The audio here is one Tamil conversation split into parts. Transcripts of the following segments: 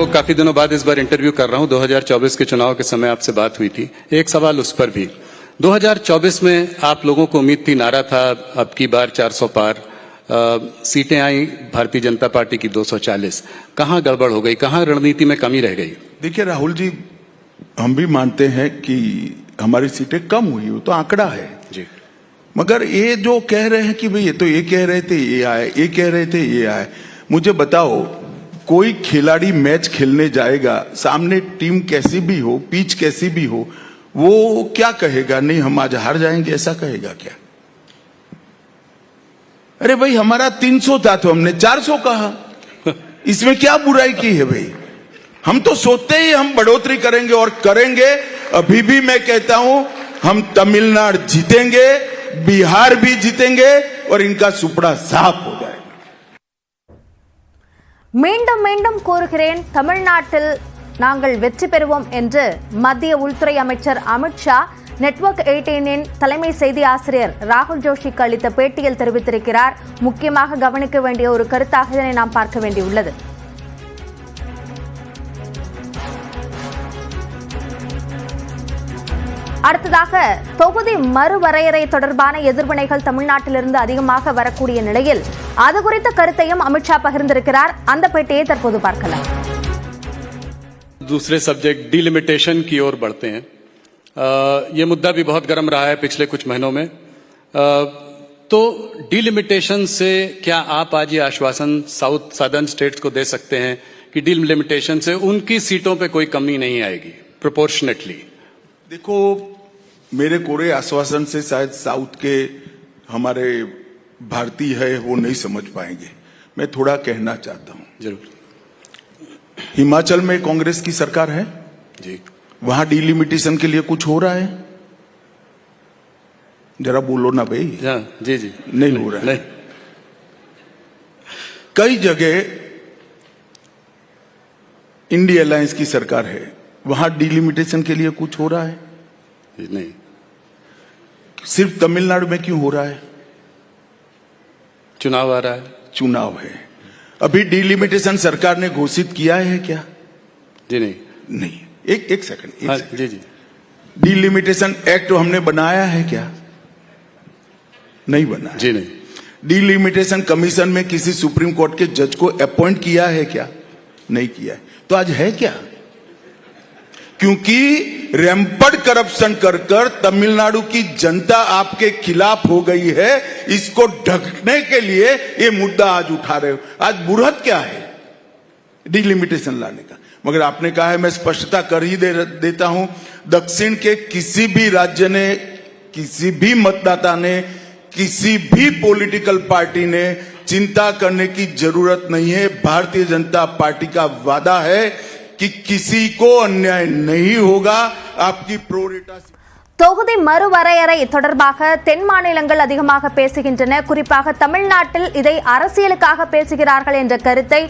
आपको काफी दिनों बाद इस बार इंटरव्यू कर रहा हूं। 2024 के चुनाव के समय आपसे बात हुई थी, एक सवाल उस पर भी। 2024 में आप लोगों को उम्मीद थी, नारा था अब की बार 400 पार, सीटें आई भारतीय जनता पार्टी की 240। कहां गड़बड़ हो गई, कहां रणनीति में कमी रह गई? देखिए राहुल जी, हम भी मानते हैं कि हमारी सीटें कम हुई, वो तो आंकड़ा है जी। मगर ये जो कह रहे हैं कि भाई ये तो ये कह रहे थे ये आए, ये कह रहे थे ये आए, मुझे बताओ कोई खिलाड़ी मैच खेलने जाएगा, सामने टीम कैसी भी हो, पिच कैसी भी हो, वो क्या कहेगा? नहीं हम आज हार जाएंगे, ऐसा कहेगा क्या? अरे भाई हमारा 300 था तो हमने 400 कहा, इसमें क्या बुराई की है भाई? हम तो सोचते ही हम बढ़ोतरी करेंगे और करेंगे। अभी भी मैं कहता हूं हम तमिलनाडु जीतेंगे, बिहार भी जीतेंगे और इनका सुपड़ा साफ हो जाएगा। மீண்டும் மீண்டும் கூறுகிறேன், தமிழ்நாட்டில் நாங்கள் வெற்றி பெறுவோம் என்று மத்திய உள்துறை அமைச்சர் அமித்ஷா நெட்வொர்க் 18 தலைமை செய்தி ஆசிரியர் ராகுல் ஜோஷிக்கு அளித்த பேட்டியில் தெரிவித்திருக்கிறார். முக்கியமாக கவனிக்க வேண்டிய ஒரு கருத்தாக இதனை நாம் பார்க்க வேண்டியுள்ளது. அடுத்ததாக தொகுதி மறுவரையறை தொடர்பான எதிர்வினைகள் தமிழ்நாட்டிலிருந்து அதிகமாக வரக்கூடிய நிலையில் அது குறித்த கருத்தையும் அமித்ஷா பகிர்ந்திருக்கிறார். அந்த பேட்டியை தற்போது பார்க்கலாம். दूसरे सब्जेक्ट डिलिमिटेशन की ओर बढ़ते हैं। ये मुद्दा भी बहुत गर्म रहा है पिछले कुछ महीनों में। तो डिलिमिटेशन से क्या आप आज ये आश्वासन साउथ सदर्न स्टेट्स को दे सकते हैं कि डिलिमिटेशन से उनकी सीटों पे कोई कमी नहीं आएगी प्रोपोर्शनेटली? देखो, मेरे कोरे आश्वासन से शायद साउथ के हमारे भारतीय है वो नहीं समझ पाएंगे। मैं थोड़ा कहना चाहता हूं। जरूर। हिमाचल में कांग्रेस की सरकार है जी, वहां डिलिमिटेशन के लिए कुछ हो रहा है? जरा बोलो ना भाई। जी जी, नहीं हो रहा है। नहीं। कई जगह इंडिया अलायंस की सरकार है, वहां डिलिमिटेशन के लिए कुछ हो रहा है? नहीं। सिर्फ तमिलनाडु में क्यों हो रहा है? चुनाव आ रहा है। चुनाव है। अभी डिलिमिटेशन सरकार ने घोषित किया है क्या? जी नहीं। नहीं। एक सेकंड। जी जी। डिलिमिटेशन एक्ट हमने बनाया है क्या? नहीं बना। जी नहीं। डिलिमिटेशन कमीशन में किसी सुप्रीम कोर्ट के जज को अपॉइंट किया है क्या? नहीं किया है। तो आज है क्या? क्योंकि रैंपड करप्शन कर कर तमिलनाडु की जनता आपके खिलाफ हो गई है, इसको ढकने के लिए ये मुद्दा आज उठा रहे हो। आज बुरहत क्या है डिलिमिटेशन लाने का? मगर आपने कहा है, मैं स्पष्टता कर ही देता हूं, दक्षिण के किसी भी राज्य ने, किसी भी मतदाता ने, किसी भी पॉलिटिकल पार्टी ने चिंता करने की जरूरत नहीं है। भारतीय जनता पार्टी का वादा है कि किसी को अन्याय नहीं होगा। आपकी प्रोरेटा தொகுதி மறுவரையறை தொடர்பாக தென் மாநிலங்கள் அதிகமாக பேசுகின்றன. குறிப்பாக தமிழ்நாட்டில் இதை அரசியலுக்காக பேசுகிறார்கள் என்ற கருத்தை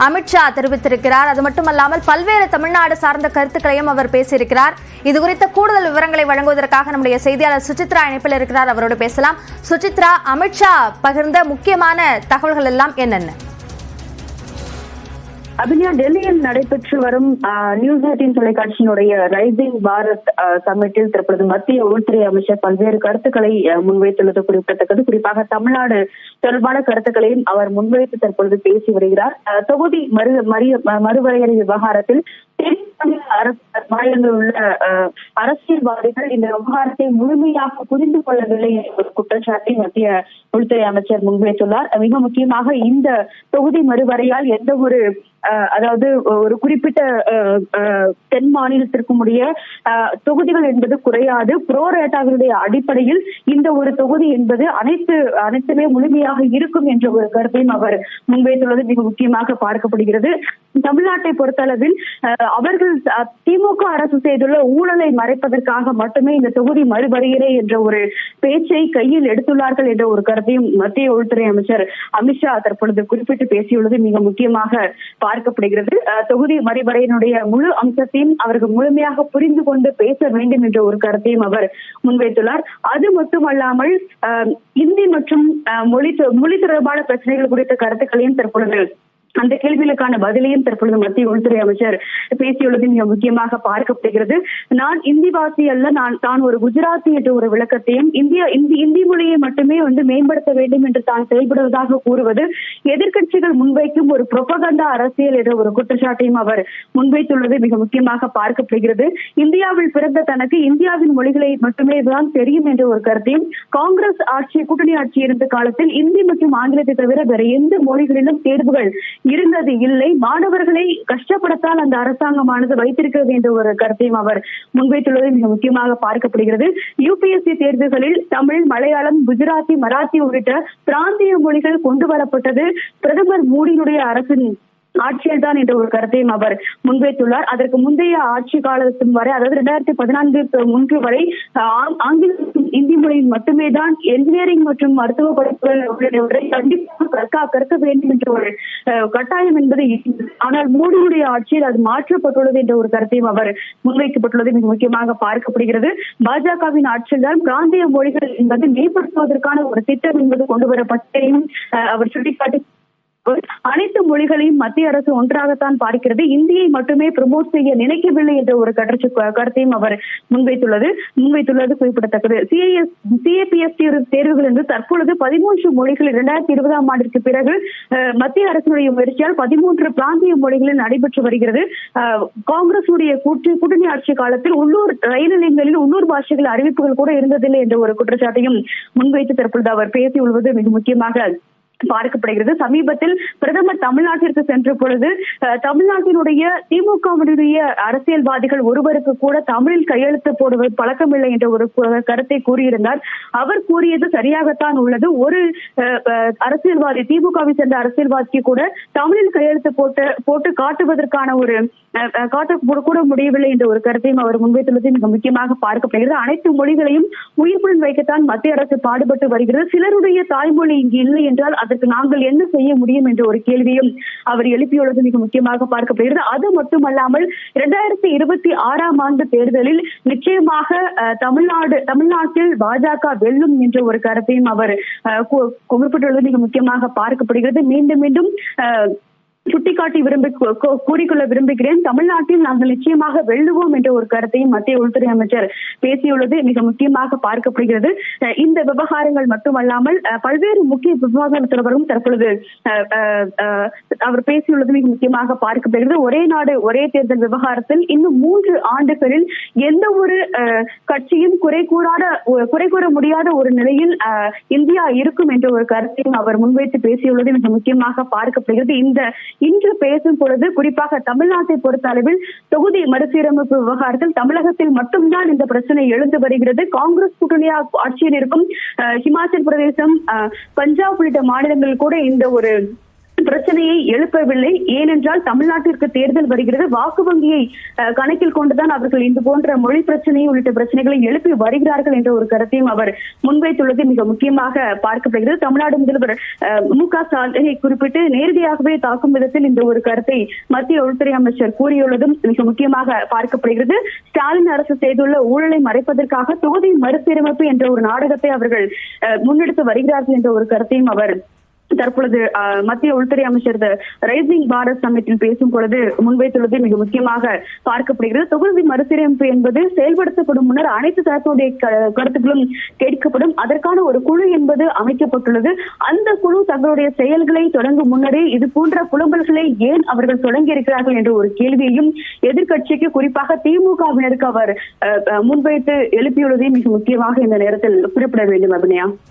அமித்ஷா தெரிவித்திருக்கிறார். அது மட்டுமல்லாமல் பல்வேறு தமிழ்நாடு சார்ந்த கருத்துக்களையும் அவர் பேசியிருக்கிறார். இது குறித்த கூடுதல் விவரங்களை வழங்குவதற்காக நம்முடைய செய்தியாளர் சுசித்ரா இணைப்பில் இருக்கிறார். அவரோடு பேசலாம். சுசித்ரா, அமித்ஷா பகிர்ந்த முக்கியமான தகவல்கள் எல்லாம் என்னென்ன? அபிநயா, டெல்லியில் நடைபெற்று வரும் நியூஸ் 18 தொலைக்காட்சியினுடைய ரைசிங் பாரத் சம்மிட்டில் தற்பொழுது மத்திய உள்துறை அமைச்சர் பல்வேறு கருத்துக்களை முன்வைத்துள்ளது குறிப்பிடத்தக்கது. குறிப்பாக தமிழ்நாடு தொடர்பான கருத்துக்களையும் அவர் முன்வைத்து தற்பொழுது பேசி வருகிறார். தொகுதி மறுவரையறை விவகாரத்தில் மாநிலங்களில் உள்ள அரசியல்வாதிகள் இந்த விவகாரத்தை முழுமையாக புரிந்து கொள்ளவில்லை என்ற ஒரு குற்றச்சாட்டை மத்திய உள்துறை அமைச்சர் முன்வைத்துள்ளார். மிக முக்கியமாக இந்த தொகுதி மறுவரையால் எந்த ஒரு அதாவது ஒரு குறிப்பிட்ட தென் மாநிலத்திற்கும் உடைய தொகுதிகள் என்பது குறையாது. புரோரேட்டாவினுடைய அடிப்படையில் இந்த ஒரு தொகுதி என்பது அனைத்துமே முழுமையாக இருக்கும் என்ற ஒரு கருத்தையும் அவர் முன்வைத்துள்ளது மிக முக்கியமாக பார்க்கப்படுகிறது. தமிழ்நாட்டை பொறுத்தளவில் அவர்கள் திமுக அரசு செய்துள்ள ஊழலை மறைப்பதற்காக மட்டுமே இந்த தொகுதி மறுவரையறை என்ற ஒரு பேச்சை கையில் எடுத்துள்ளார்கள் என்ற ஒரு கருத்தையும் மத்திய உள்துறை அமைச்சர் அமித்ஷா தற்பொழுது குறிப்பிட்டு பேசியுள்ளது மிக முக்கியமாக பார்க்கப்படுகிறது. தொகுதி மறுவரையினுடைய முழு அம்சத்தையும் அவர்கள் முழுமையாக புரிந்து கொண்டு பேச வேண்டும் என்ற ஒரு கருத்தையும் அவர் முன்வைத்துள்ளார். அது மட்டுமல்லாமல் இந்தி மற்றும் மொழி தொடர்பான பிரச்சனைகள் குறித்த கருத்துக்களையும் தற்பொழுது அந்த கேள்விகளுக்கான பதிலையும் தற்பொழுது மத்திய உள்துறை அமைச்சர் பேசியுள்ளது மிக முக்கியமாக பார்க்கப்படுகிறது. நான் இந்திவாசி அல்ல, தான் ஒரு குஜராத்தி என்ற ஒரு விளக்கத்தையும் இந்தி மொழியை மட்டுமே மேம்படுத்த வேண்டும் என்று தான் செயல்படுவதாக கூறுவது எதிர்க்கட்சிகள் முன்வைக்கும் ஒரு புரோபகண்டா அரசியல் என்ற ஒரு குற்றச்சாட்டையும் அவர் முன்வைத்துள்ளது மிக முக்கியமாக பார்க்கப்படுகிறது. இந்தியாவில் பிறந்த தனக்கு இந்தியாவின் மொழிகளை மட்டுமே தான் தெரியும் என்ற ஒரு கருத்தையும், காங்கிரஸ் கூட்டணி ஆட்சி இருந்த காலத்தில் இந்தி மற்றும் ஆங்கிலத்தை தவிர வேற எந்த மொழிகளிலும் தேர்வுகள் இருந்தது இல்லை, மாணவர்களை கஷ்டப்படுத்தால் அந்த அரசாங்கமானது வைத்திருக்கிறது என்ற ஒரு கருத்தையும் அவர் முன்வைத்துள்ளது மிக முக்கியமாக பார்க்கப்படுகிறது. UPSC தேர்வுகளில் தமிழ், மலையாளம், குஜராத்தி, மராத்தி உள்ளிட்ட பிராந்திய மொழிகள் கொண்டு வரப்பட்டது பிரதமர் மோடியினுடைய அரசின் ஆட்சியில் தான் என்ற ஒரு கருத்தையும் அவர் முன்வைத்துள்ளார். அதற்கு முந்தைய ஆட்சி காலத்தும் வரை, அதாவது 2014 வரை ஆங்கிலம் மற்றும் இந்தி மொழியில் மட்டுமே தான் என்ஜினியரிங் மற்றும் மருத்துவ படிப்புகள் கண்டிப்பாக கற்க வேண்டும் என்ற ஒரு கட்டாயம் என்பது. ஆனால் மோடியுடைய ஆட்சியில் அது மாற்றப்பட்டுள்ளது என்ற ஒரு கருத்தையும் அவர் முன்வைக்கப்பட்டுள்ளது மிக முக்கியமாக பார்க்கப்படுகிறது. பாஜகவின் ஆட்சியில் தான் பிராந்திய மொழிகள் என்பது மேம்படுத்துவதற்கான ஒரு திட்டம் என்பது கொண்டு வரப்பட்டதையும் அவர் சுட்டிக்காட்டி அனைத்து மொழிகளையும் மத்திய அரசு ஒன்றாகத்தான் பார்க்கிறது, இந்தியை மட்டுமே ப்ரமோட் செய்ய நினைக்கவில்லை என்ற ஒரு கருத்தையும் அவர் முன்வைத்துள்ளது குறிப்பிடத்தக்கது. CAPS தேர்வுகள் என்று தற்பொழுது 13 மொழிகளில் 2020ஆம் ஆண்டிற்கு பிறகு மத்திய அரசுடைய முயற்சியால் 13 பிராந்திய மொழிகளில் நடைபெற்று வருகிறது. காங்கிரஸ் கூட்டணி ஆட்சி காலத்தில் உள்ளூர் ரயில் நிலையங்களில் உள்ளூர் பாஷைகள் அறிவிப்புகள் கூட இருந்ததில்லை என்ற ஒரு குற்றச்சாட்டையும் முன்வைத்து தற்பொழுது அவர் பேசியுள்ளது மிக முக்கியமாக பார்க்கப்படுகிறது. சமீபத்தில் பிரதமர் தமிழ்நாட்டிற்கு சென்ற பொழுது தமிழ்நாட்டினுடைய திமுகவினுடைய அரசியல்வாதிகள் ஒருவருக்கு கூட தமிழில் கையெழுத்து போடுவது பழக்கமில்லை என்ற ஒரு கருத்தை கூறியிருந்தார். அவர் கூறியது சரியாகத்தான் உள்ளது. ஒரு அரசியல்வாதி, திமுகவை சேர்ந்த அரசியல்வாதிக்கு கூட தமிழில் கையெழுத்து போட்டு காட்டுவதற்கான ஒரு கூட முடியவில்லை என்ற ஒரு கருத்தையும் அவர் முன்வைத்துள்ளது மிக முக்கியமாக பார்க்கப்படுகிறது. அனைத்து மொழிகளையும் உயிர்ப்புடன் வைக்கத்தான் மத்திய அரசு பாடுபட்டு வருகிறது. சிலருடைய தாய்மொழி இங்கு இல்லை என்றால் அதற்கு நாங்கள் என்ன செய்ய முடியும் என்ற ஒரு கேள்வியும் அவர் எழுப்பியுள்ளது மிக முக்கியமாக பார்க்கப்படுகிறது. அது மட்டுமல்லாமல் 2026ஆம் ஆண்டு தேர்தலில் நிச்சயமாக தமிழ்நாட்டில் பாஜக வெல்லும் என்ற ஒரு கருத்தையும் அவர் குறிப்பிட்டுள்ளது மிக முக்கியமாக பார்க்கப்படுகிறது. மீண்டும் மீண்டும் சுட்டிக்காட்டி கூறிக்கொள்ள விரும்புகிறேன், தமிழ்நாட்டில் நாங்கள் நிச்சயமாக வெல்லுவோம் என்ற ஒரு கருத்தையும் மத்திய உள்துறை அமைச்சர் பேசியுள்ளது மிக முக்கியமாக பார்க்கப்படுகிறது. இந்த விவகாரங்கள் மட்டுமல்லாமல் பல்வேறு முக்கிய விவகாரம் தொடர்பும் தற்பொழுது அவர் பேசியுள்ளது மிக முக்கியமாக பார்க்கப்படுகிறது. ஒரே நாடு ஒரே தேர்தல் விவகாரத்தில் இன்னும் 3 ஆண்டுகளில் எந்த ஒரு கட்சியும் குறை கூற முடியாத ஒரு நிலையில் இந்தியா இருக்கும் என்ற ஒரு கருத்தையும் அவர் முன்வைத்து பேசியுள்ளது மிக முக்கியமாக பார்க்கப்படுகிறது. இன்று பேசும் பொழுது குறிப்பாக தமிழ்நாட்டை பொறுத்த அளவில் தொகுதி மறுசீரமைப்பு விவகாரத்தில் தமிழகத்தில் மட்டும்தான் இந்த பிரச்சனை எழுந்து வருகிறது. காங்கிரஸ் கூட்டணி ஆட்சியில் இருக்கும் ஹிமாச்சல் பிரதேசம், பஞ்சாப் உள்ளிட்ட மாநிலங்கள் கூட இந்த ஒரு பிரச்சனையை எழுப்பவில்லை. ஏனென்றால் தமிழ்நாட்டிற்கு தேர்தல் வருகிறது, வாக்கு வங்கியை கணக்கில் கொண்டுதான் அவர்கள் இது போன்ற மொழி பிரச்சனை உள்ளிட்ட பிரச்சனைகளை எழுப்பி வருகிறார்கள் என்ற ஒரு கருத்தையும் அவர் முன்வைத்துள்ளது மிக முக்கியமாக பார்க்கப்படுகிறது. தமிழ்நாடு முதல்வர் MK ஸ்டாலினை குறிப்பிட்டு நேரடியாகவே தாக்கும் விதத்தில் இந்த ஒரு கருத்தை மத்திய உள்துறை அமைச்சர் கூறியுள்ளதும் மிக முக்கியமாக பார்க்கப்படுகிறது. ஸ்டாலின் அரசு செய்துள்ள ஊழலை மறைப்பதற்காக தொகுதி மறுசீரமைப்பு என்ற ஒரு நாடகத்தை அவர்கள் முன்னெடுத்து வருகிறார்கள் என்ற ஒரு கருத்தையும் அவர் தற்பொழுது மத்திய உள்துறை அமைச்சர் ரைசிங் பாரத் சமிட்டில் பேசும் பொழுது முன்வைத்துள்ளது மிக முக்கியமாக பார்க்கப்படுகிறது. தொகுதி மறுசீரமைப்பு என்பது செயல்படுத்தப்படும் முன்னர் அனைத்து தரப்புடைய கருத்துக்களும் கேட்கப்படும். அதற்கான ஒரு குழு என்பது அமைக்கப்பட்டுள்ளது. அந்த குழு தங்களுடைய செயல்களை தொடங்கும் முன்னரே இது போன்ற புலம்பல்களை ஏன் அவர்கள் தொடங்கி இருக்கிறார்கள் என்ற ஒரு கேள்வியையும் எதிர்கட்சிக்கு குறிப்பாக திமுகவினருக்கு அவர் முன்வைத்து எழுப்பியுள்ளதை மிக முக்கியமாக இந்த நேரத்தில் குறிப்பிட வேண்டும். அபிநயா.